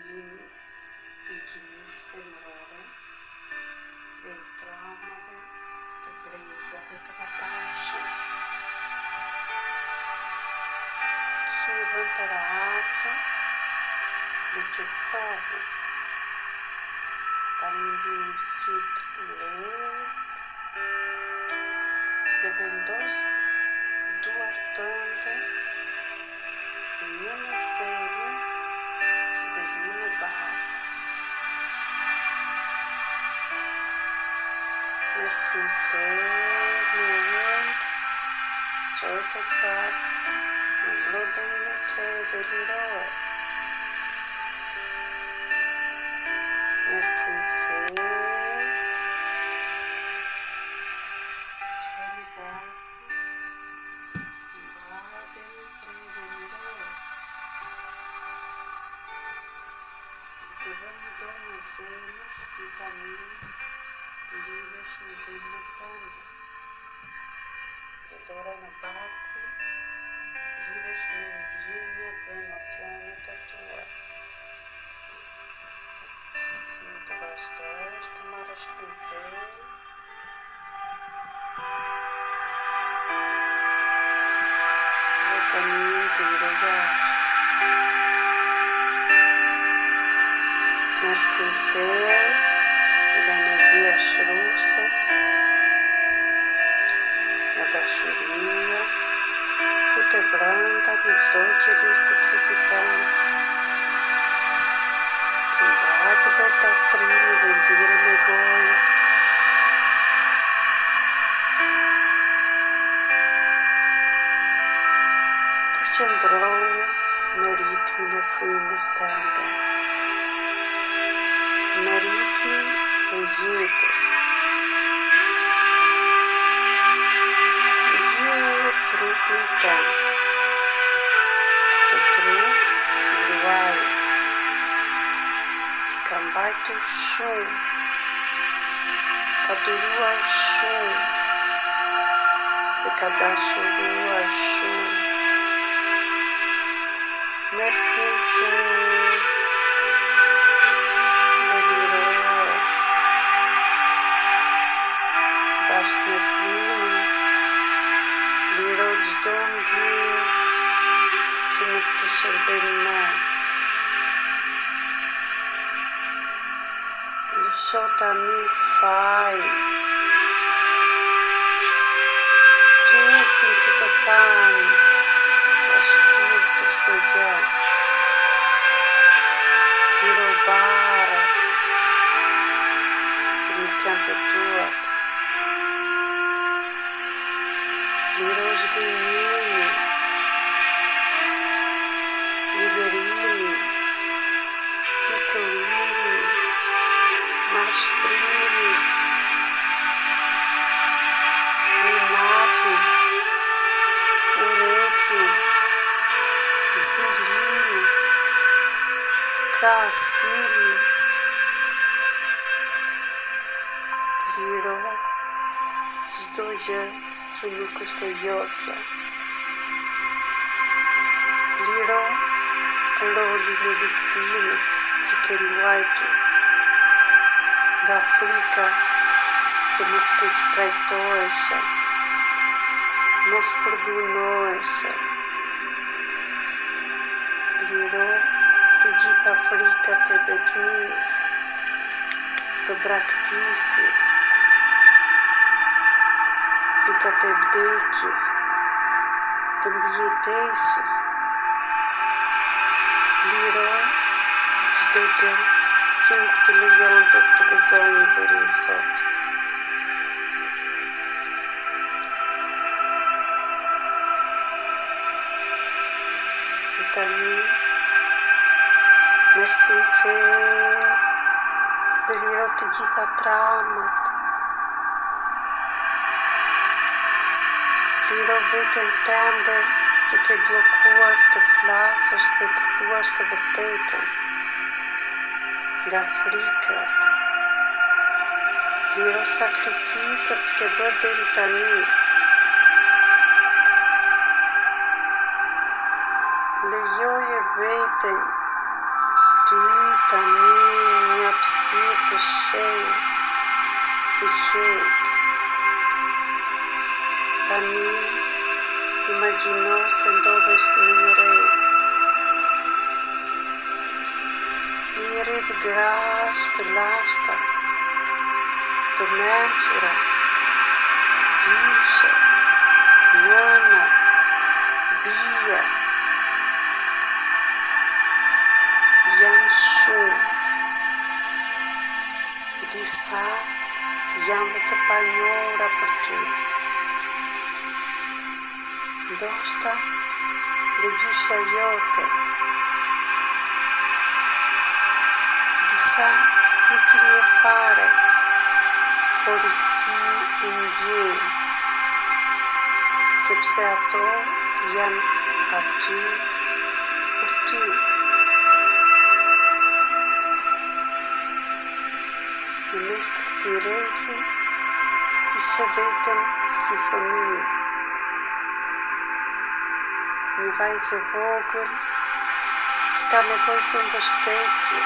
ndryshimi i gjinisë femërore dhe i traumave të brezave të mëparshëm. Që një vend të rahatshëm dhe qetësohur. Tani mbyni syt lehtë dhe vendos duart tënde një në zemër dhe një në bark. Merr frymë ferm me undë, çoj tek barku, numëro deri në 3 dhe liroje. Merr frymë ferm, çoj në barku, mbaj deri në 3 dhe liroje. Duke vënë një dorë në zemër, ti tani lidhesh me zemrën tënde. Dhe dora në barku, lidhesh me ndjenjat dhe emocionet e tua. Mund të vazhdosh të marrësh frymë ferm. Dhe tani nxirre jashtë. Merr frymë ferm nga energia shruese, nga dashuria, fute brenda në çdo qelisë të trupit tënd. Mbaj të bëj pastrimi dhe nxirre me gojë. Përqendro në ritmin e frymës tënde, në ritmin e jetës. Ndjeje trupin tënd. Këtë trup gruaje që ka mbajtur shumë, ka duruar shumë dhe ka dashuruar shumë. Merr frymë ferm dhe liroje. Bashkë me frymën, liro çdo ndjenjë që nuk të shërben më. Lësho tani fajin, turpin që të thanë, është turp për çdo gjë. Liro barët që nuk janë të tuat. Liro zgënjimin, hidhërimin, pikëllimin, mashtrimin, inatin, urrëtin, zilinin, krahasimin. Liro çdo gjë që nuk është e jotja. Liro rolin e viktimës që ke luajtur, nga frika se mos keq trajtoheshe, mos përdhunoheshe. Liro të gjitha frikat e vetmisë, të braktisjes, frikat e vdekjes, të mbijetesës. Liro çdo gjë që nuk të lejon të gëzojnë deri më sot. E tani merr frymë ferm dhe liro të gjitha traumat. Liro veten tënde që ke blokuar të flasësh dhe të thuash të vërtetën, nga frikrat. Liro sakrificat që ke bërë deri tani. Lejoje veten ty tani një hapësirë të shenjtë, të qetë. Tani imagjino se ndodhesh në një rrjedhë grash të lashta, të mençura, gjyshe, nëna, bija, janë shumë. Disa janë dhe të panjohura për ty. Ndoshta dhe gjyshja jote. Disa nuk i nje fare, por i ti i ndjen, sepse ato janë aty për ty. Në mes të këtij rrethi, ti sheh veten si fëmijë. Një vajzë e vogël që ka nevojë për mbështetje,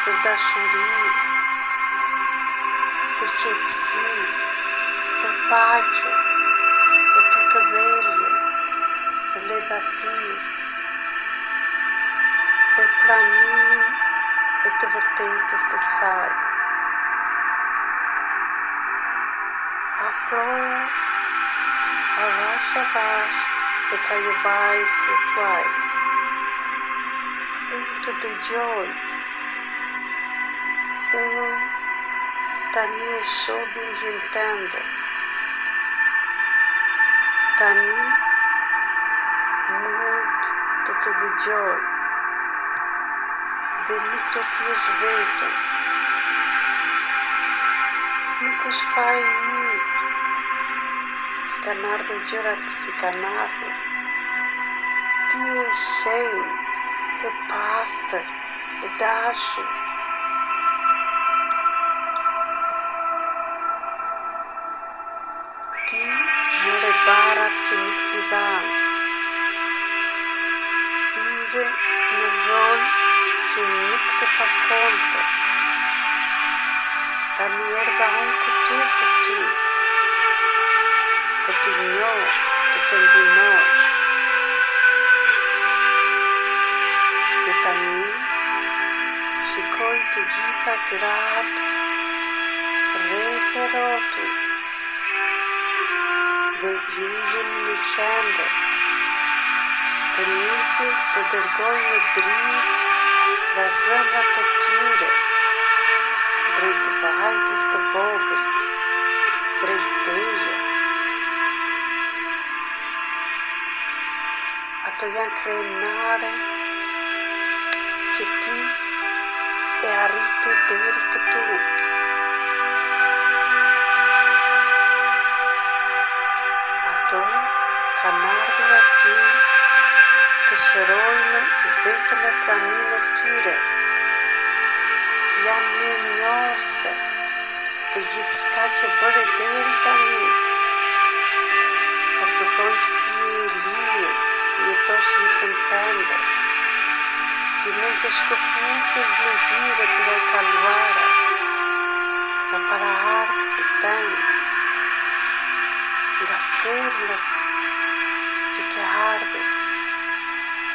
për dashuri, për qetësi, për paqe, për përkëdhelje, për ledhatim, për pranimin e të vërtetës të saj. Afro, avash tek ajo vajzë dhe thuaj: unë të dëgjoj, unë tani e shoh dhimbjen tënde, tani mund të të dëgjoj dhe nuk do të jesh vetëm. Nuk është faji yt, kanë ardhur gjërat si kanë ardhur. Ti e shenjtë, e pastër, e dashur. Ti more barat që nuk t'i dhanë. Hyre në rol që nuk të takonte. Tani erdha unë këtu për ty. Të të njoh, të të ndihmoj. Dhe tani shikoj të gjitha gratë rreth e rrotull. Dhe ju jeni në qendër. Të nisin të dërgojnë në dritë nga zemrat e tyre, drejt vajzës të vogël, drejt teje. Ato janë krenare që ti e arriti deri këtu. Ato kanë ardhur aty të shërojnë vetëm me praninë e tyre. Janë mirënjohëse për gjithçka që bëre deri tani. Por të thonë që ti je i lirë, të jetosh jetën tënde. Ti mund të shkëputësh zinxhiret nga e kaluara, nga paraardhësit tënd, nga femrat që ke ardhur,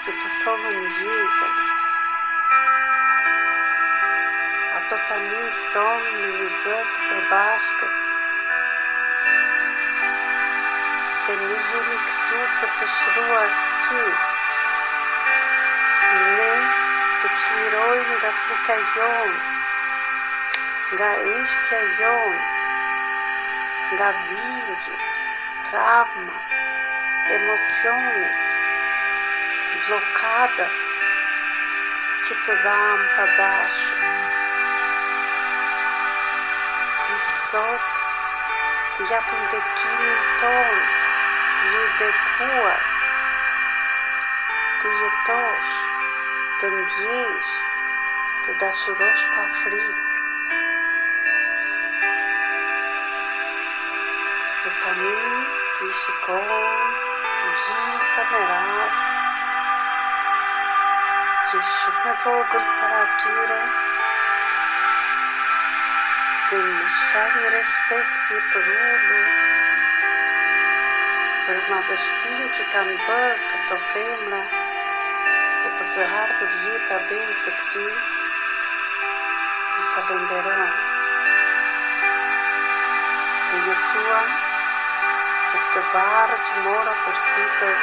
që të sollën jetën. Ato tani thonë me një zë të përbashkët se ne jemi këtu për të shëruar ty. Ne të çlirojmë nga frika jonë, nga eshtja jonë, nga dhimbjet, travmat, emocionet, blokadat që të dhamë pa dashur. Ne sot të japim bekimin tonë, je bekuar, të jetosh, të ndjesh, të dashurosh pa frikë. Dhe tani ti shikon të gjitha me radhë Je shumë e vogël para atyre dhe në shenjë respekti për ullu, për madhështin që kanë bërë këto femra dhe për të ardhur jeta deri të këty, i falenderon. Dhe je thua që këtë barë që mora për sipër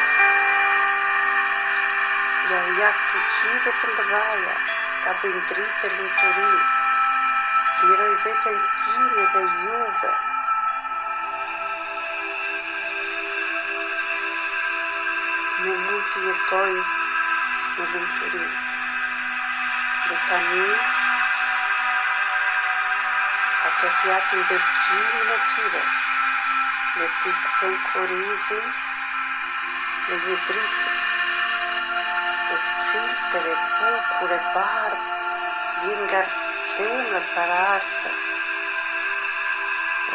ja u jap fuqive të mëdhaja, ta bëjnë dritë e lumturi, liroj veten time dhe juve. Ne mund të jetojmë në lumturi. Dhe tani, ato t'japin bekimin e tyre, dhe t'i kthen kurizin dhe një dritë e ciltër e bukur e bardhë vjen nga femrat paraardhëse.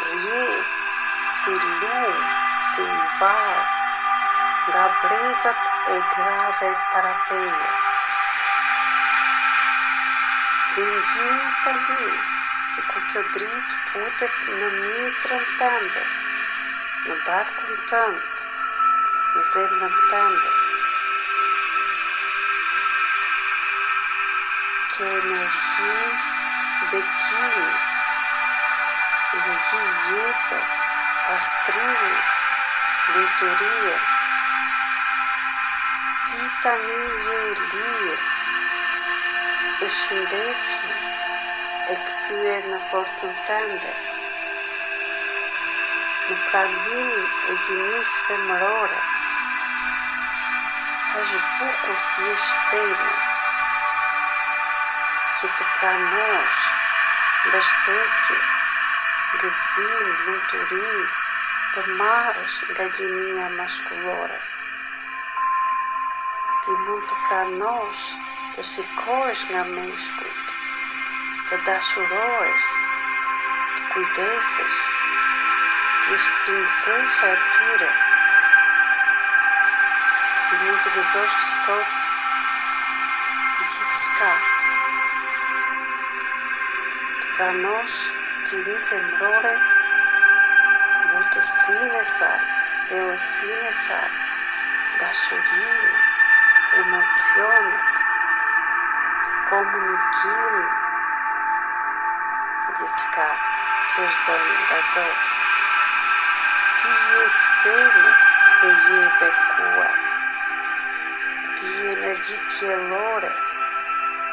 Rjedh si lumë, si ujvar, nga brezat e grave para teje. Dhe ndjej tani, si kur kjo dritë futet në mitrën tënde, në barkun tënd, në zemrën tënde. Kjo energji bekimi, energji jete, pastrimi, lumturie. Ti tani je e lirë, e shëndetshme, e kthyer në forcën tënde, në pranimin e gjinisë femërore. Është bukur të jesh femër, që të pranosh mbështetje, gëzim, lumturi, të marrësh nga gjinia maskullore. Ti mund të pranosh, të shikohesh nga meshkujt, të dashurohesh, të kujdesesh, të jesh princesha e tyre. Ti mund të gëzosh që sot gjithçka, të pranosh gjinin femrore, butësinë e saj, thellësinë e saj, dashurinë, emocionet, komunikimin, gjithçka që është dhënë nga Zoti. Ti je femër dhe je bekuar. Ti je energji pjellore,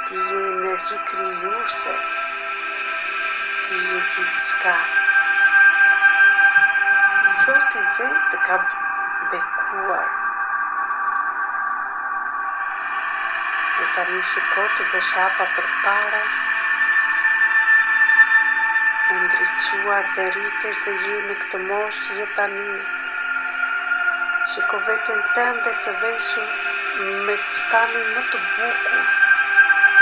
ti je energji krijuese, ti je gjithçka. Zoti vetë ka bekuar. Dhe tani shiko të bësh hapa përpara, e ndriçuar dhe rritesh dhe je në këtë moshë që je tani. Shiko veten tënde të veshur me fustanin më të bukur,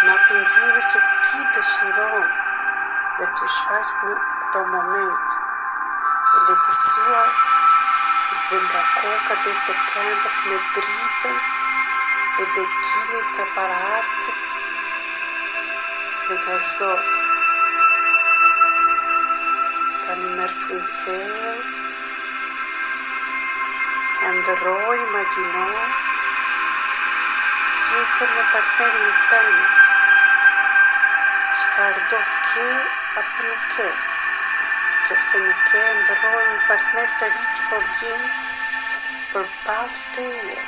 në atë ngjyrë që ti dëshiron dhe të shfaq në këto moment, e letësuar dhe nga koka deri te këmbët me dritën e bekimit nga paraardhësit dhe nga Zoti. Tani merr frymëfell, e ndërroj, imagjino jetën me partnerin tënd, çfarë do ke apo nuk ke. Nëse nuk ke, ndërroj një partner të ri që po vjen përballë teje.